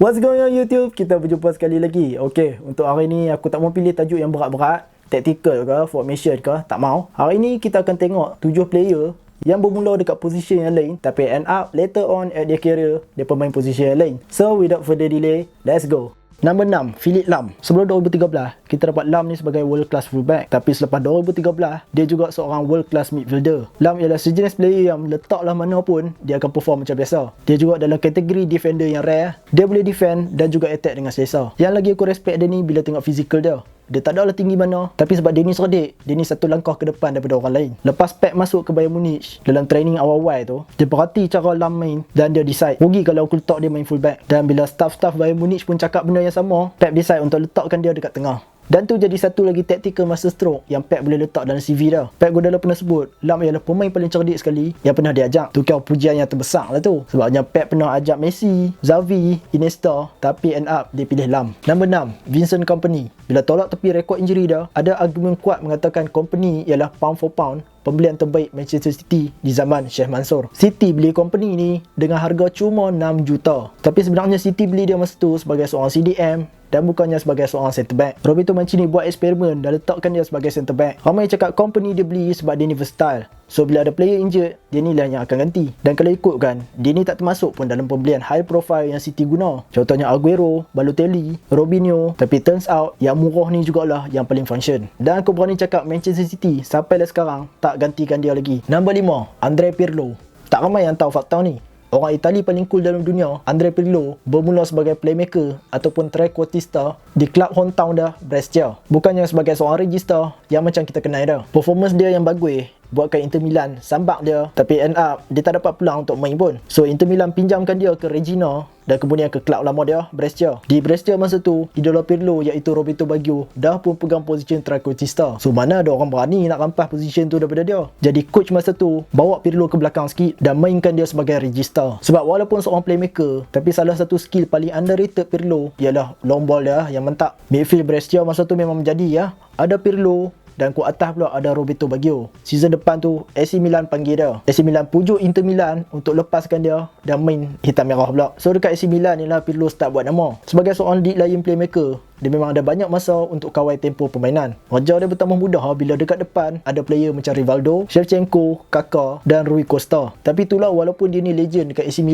What's going on YouTube? Kita berjumpa sekali lagi. Okey, untuk hari ni aku tak mau pilih tajuk yang berat-berat, tactical ke, formation ke, tak mau. Hari ni kita akan tengok 7 player yang bermula dekat position yang lain tapi end up later on at their career dia pemain position yang lain. So without further delay, let's go. Nombor 6, Philip Lahm. Sebelum 2013, kita dapat Lahm ni sebagai world class fullback. Tapi selepas 2013, dia juga seorang world class midfielder. Lahm ialah sejenis player yang letaklah mana pun, dia akan perform macam biasa. Dia juga dalam kategori defender yang rare. Dia boleh defend dan juga attack dengan selesa. Yang lagi aku respect dia ni bila tengok fizikal dia. Dia tak adalah tinggi mana, tapi sebab dia ni cerdik, dia ni satu langkah ke depan daripada orang lain. Lepas Pep masuk ke Bayern Munich, dalam training awal-awal tu, dia perhati cara Lahm main dan dia decide, rugi kalau aku letak dia main fullback. Dan bila staff-staff Bayern Munich pun cakap benda yang sama, Pep decide untuk letakkan dia dekat tengah. Dan tu jadi satu lagi tactical master stroke yang Pep boleh letak dalam CV dia. Pep Guardiola pernah sebut, Lahm ialah pemain paling cerdik sekali yang pernah dia ajak. Tu kau pujian yang terbesar lah tu. Sebabnya Pep pernah ajak Messi, Xavi, Iniesta, tapi end up dia pilih Lahm. Nombor 6, Vincent Kompany. Bila tolak tepi rekod injury dia, ada argumen kuat mengatakan Kompany ialah pound for pound pembelian terbaik Manchester City di zaman Sheikh Mansour. City beli Kompany ni dengan harga cuma 6 juta. Tapi sebenarnya City beli dia masa tu sebagai seorang CDM dan bukannya sebagai seorang centre back. Roberto Mancini buat eksperimen dan letakkan dia sebagai centre back. Ramai cakap Kompany dia beli sebab dia ni versatile. So bila ada player injured, dia ni lah yang akan ganti. Dan kalau ikutkan, dia ni tak termasuk pun dalam pembelian high profile yang City guna. Contohnya Aguero, Balotelli, Robinho. Tapi turns out yang murah ni jugalah yang paling function. Dan aku berani cakap Manchester City sampai sekarang tak gantikan dia lagi. Nombor 5, Andrea Pirlo. Tak ramai yang tahu fakta ni. Orang Itali paling cool dalam dunia, Andrea Pirlo, bermula sebagai playmaker ataupun trequartista di klub hometown dia, Brescia. Bukannya sebagai seorang regista yang macam kita kenal dia. Performance dia yang bagus buatkan Inter Milan sambak dia, tapi end up dia tak dapat peluang untuk main pun. So Inter Milan pinjamkan dia ke Regina dan kemudian ke klub lama dia, Brescia. Di Brescia masa tu, idola Pirlo iaitu Roberto Baggio dah pun pegang position trequartista. So mana ada orang berani nak rampas position tu daripada dia. Jadi coach masa tu bawa Pirlo ke belakang sikit dan mainkan dia sebagai regista. Sebab walaupun seorang playmaker, tapi salah satu skill paling underrated Pirlo ialah long ball dia yang mentak. Midfield Brescia masa tu memang menjadi ya. Ada Pirlo dan kuat atas pula ada Roberto Baggio. Season depan tu AC Milan panggil dia. AC Milan pujuk Inter Milan untuk lepaskan dia dan main hitam merah pula. So dekat AC Milan ni lah Pirlo start buat nama. Sebagai seorang lead lain playmaker, dia memang ada banyak masa untuk kawal tempo permainan. Wajar dia bertambah mudah bila dekat depan ada player macam Rivaldo, Shevchenko, Kaká dan Rui Costa. Tapi itulah walaupun dia ni legend dekat AC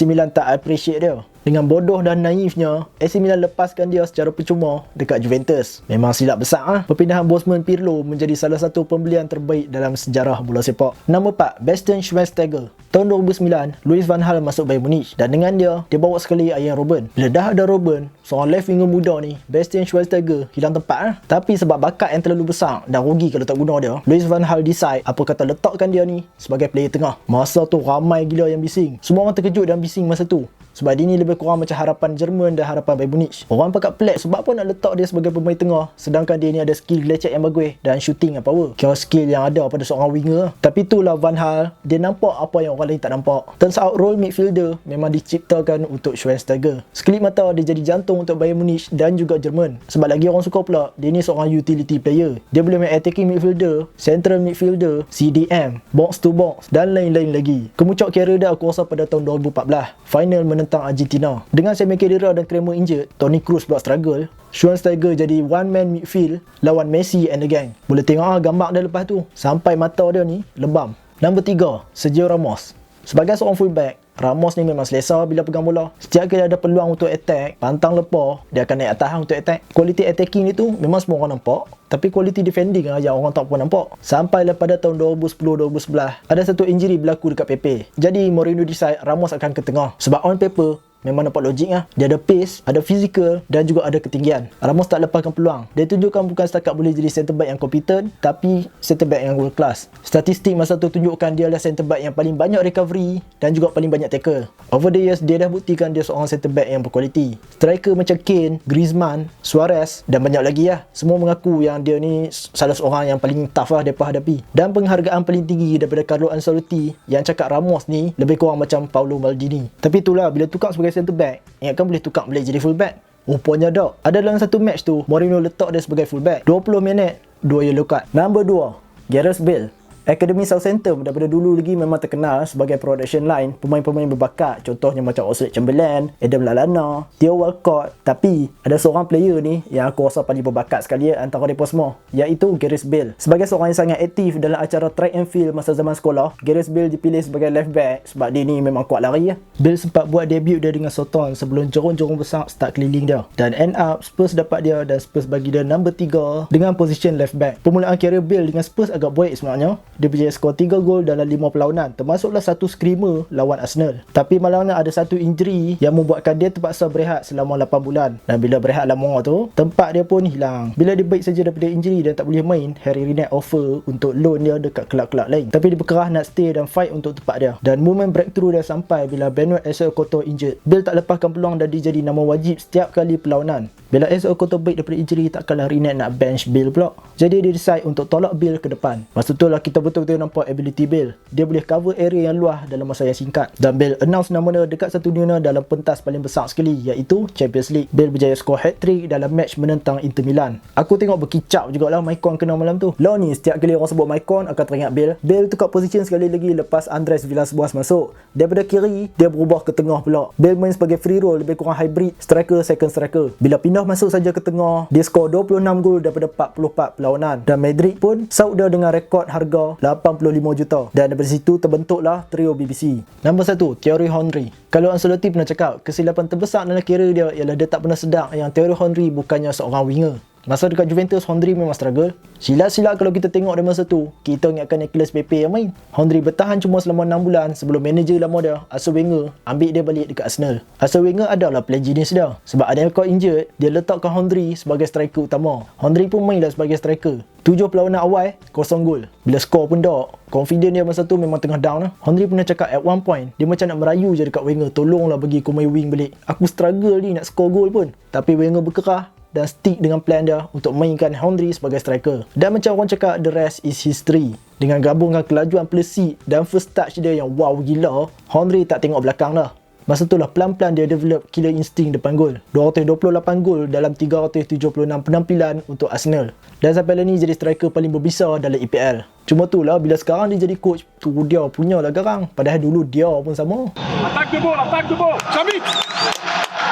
Milan tak appreciate dia. Dengan bodoh dan naifnya, AC Milan lepaskan dia secara percuma dekat Juventus. Memang silap besar ah. Perpindahan Bosman Pirlo menjadi salah satu pembelian terbaik dalam sejarah bola sepak. Nombor 4, Bastian Schweinsteiger. Tahun 2009, Louis van Gaal masuk Bayern Munich dan dengan dia bawa sekali Arjen Robben. Bila dah ada Robben, seorang left winger muda ni, Bastian Schweinsteiger hilang tempat ah. Tapi sebab bakat yang terlalu besar dan rugi kalau tak guna dia, Louis van Gaal decide apa kata letakkan dia ni sebagai player tengah. Masa tu ramai gila yang bising. Semua orang terkejut dan bising masa tu. Sebab dia ni lebih kurang macam harapan Jerman dan harapan Bayern Munich. Orang pakat pelik sebab apa nak letak dia sebagai pemain tengah sedangkan dia ni ada skill lecet yang bagus dan shooting yang power. Kira skill yang ada pada seorang winger. Tapi itulah Van Gaal, dia nampak apa yang orang lain tak nampak. Turns out role midfielder memang diciptakan untuk Schweinsteiger. Sekelip mata dia jadi jantung untuk Bayern Munich dan juga Jerman. Sebab lagi orang suka pula, dia ni seorang utility player. Dia boleh main attacking midfielder, central midfielder, CDM, box to box dan lain-lain lagi. Kemuncak karier dia aku rasa pada tahun 2014. Final menentang Argentina. Dengan Semi Khedira dan Kramer injured, Toni Kroos pula struggle. Schweinsteiger jadi one man midfield lawan Messi and the gang. Boleh tengok gambar dia lepas tu. Sampai mata dia ni lebam. Nombor 3, Sergio Ramos. Sebagai seorang fullback, Ramos ni memang selesa bila pegang bola. Setiap kali ada peluang untuk attack, pantang lepas, dia akan naik atas untuk attack. Kualiti attacking ni tu memang semua orang nampak, tapi kualiti defending yang orang tak pernah nampak. Sampailah pada tahun 2010-2011, ada satu injury berlaku dekat Pepe. Jadi Mourinho decide Ramos akan ke tengah. Sebab on paper, memang nampak logik lah. Dia ada pace, ada physical dan juga ada ketinggian. Ramos tak lepaskan peluang. Dia tunjukkan bukan setakat boleh jadi centre back yang competent, tapi centre back yang world class. Statistik masa tu tunjukkan dia adalah centre back yang paling banyak recovery dan juga paling banyak tackle. Over the years, dia dah buktikan dia seorang centre back yang berkualiti. Striker macam Kane, Griezmann, Suarez dan banyak lagi lah. Semua mengaku yang dia ni salah seorang yang paling tough lah mereka hadapi. Dan penghargaan paling tinggi daripada Carlo Ancelotti yang cakap Ramos ni lebih kurang macam Paolo Maldini. Tapi itulah, bila tukar sebagai centre back, ingatkan boleh tukar boleh jadi full back. Rupanya tak. Ada dalam satu match tu, Mourinho letak dia sebagai full back. 20 minit, 2 yellow card. Nombor 2, Gareth Bale. Akademi Southampton daripada dulu lagi memang terkenal sebagai production line pemain-pemain berbakat, contohnya macam Oxlade-Chamberlain, Adam Lallana, Theo Walcott. Tapi ada seorang player ni yang aku rasa paling berbakat sekali antara mereka semua, iaitu Gareth Bale. Sebagai seorang yang sangat aktif dalam acara track and field masa zaman sekolah, Gareth Bale dipilih sebagai left back sebab dia ni memang kuat lari. Bale sempat buat debut dia dengan Southampton sebelum jorong-jorong besar start keliling dia, dan end up Spurs dapat dia dan Spurs bagi dia number 3 dengan position left back. Permulaan karier Bale dengan Spurs agak baik sebenarnya. Dia berjaya skor 3 gol dalam 5 perlawanan, termasuklah satu screamer lawan Arsenal. Tapi malangnya ada satu injury yang membuatkan dia terpaksa berehat selama 8 bulan. Dan bila berehat lama tu, tempat dia pun hilang. Bila dia baik saja daripada injury dan tak boleh main, Harry Redknapp offer untuk loan dia dekat kelab-kelab lain. Tapi dia berkerah nak stay dan fight untuk tempat dia. Dan moment breakthrough dia sampai bila Benoit Assou-Ekotto injured. Bale tak lepaskan peluang dan dia jadi nama wajib setiap kali perlawanan. Bila Assou-Ekotto baik daripada injury, takkanlah Redknapp nak bench Bale pula. Jadi dia decide untuk tolak Bale ke depan. Masa tu lah kita betul-betul nampak ability Bale. Dia boleh cover area yang luas dalam masa yang singkat. Dan Bale announce nama dia dekat satu dunia dalam pentas paling besar sekali, iaitu Champions League. Bale berjaya skor hat-trick dalam match menentang Inter Milan. Aku tengok berkicap jugalah Maicon kena malam tu. Law ni setiap kali orang sebut Maicon akan teringat Bale. Bale tukar position sekali lagi lepas Andres Villas-Boas masuk. Daripada kiri, dia berubah ke tengah pula. Bale main sebagai free roll, lebih kurang hybrid striker, second striker. Bila pindah masuk saja ke tengah, dia skor 26 gol daripada 44 perlawanan. Dan Madrid pun saut dia dengan rekod harga 85 juta. Dan daripada situ terbentuklah trio BBC. Nombor 1, Thierry Henry. Kalau Ancelotti pernah cakap, kesilapan terbesar dalam karier dia ialah dia tak pernah sedar yang Thierry Henry bukannya seorang winger. Masa dekat Juventus, Henry memang struggle. Silat-silat kalau kita tengok dari masa tu, kita ingatkan Nicolas Pepe yang main. Henry bertahan cuma selama 6 bulan sebelum manager lama dia, Arsene Wenger, ambil dia balik dekat Arsenal. Arsene Wenger adalah plan genius dia. Sebab ada yang kau injured, dia letakkan Henry sebagai striker utama. Henry pun mainlah sebagai striker. 7 perlawanan awal, 0 gol. Bila skor pun tak, confident dia masa tu memang tengah down lah. Henry pernah cakap at one point, dia macam nak merayu je dekat Wenger, tolonglah bagi aku main wing balik. Aku struggle ni nak skor gol pun. Tapi Wenger berkerah dan stick dengan plan dia untuk mainkan Henry sebagai striker. Dan macam orang cakap, the rest is history. Dengan gabungan kelajuan Plessis dan first touch dia yang wow gila, Henry tak tengok belakang dah. Masa tu lah pelan-pelan dia develop killer instinct depan gol. 228 gol dalam 376 penampilan untuk Arsenal. Dan sampai lah ni jadi striker paling berbisa dalam EPL. Cuma tu lah bila sekarang dia jadi coach, tu dia punya lah garang. Padahal dulu dia pun sama. Attack the ball. Xavi!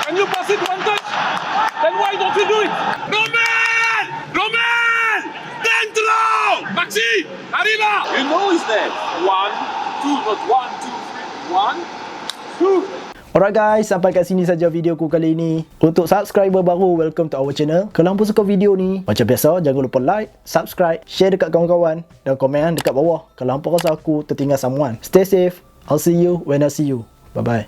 Can you pass it one touch? Then why don't you do it? Roman! Roman! Dentro! Maxi! Arriba! You know he's there. 1, 2, not 1, 2, 3. 1, 2. Alright guys, sampai kat sini saja video aku kali ini. Untuk subscriber baru, welcome to our channel. Kalau hampa suka video ni, macam biasa, jangan lupa like, subscribe, share dekat kawan-kawan dan komen dekat bawah kalau hampa rasa aku tertinggal someone. Stay safe. I'll see you when I see you. Bye bye.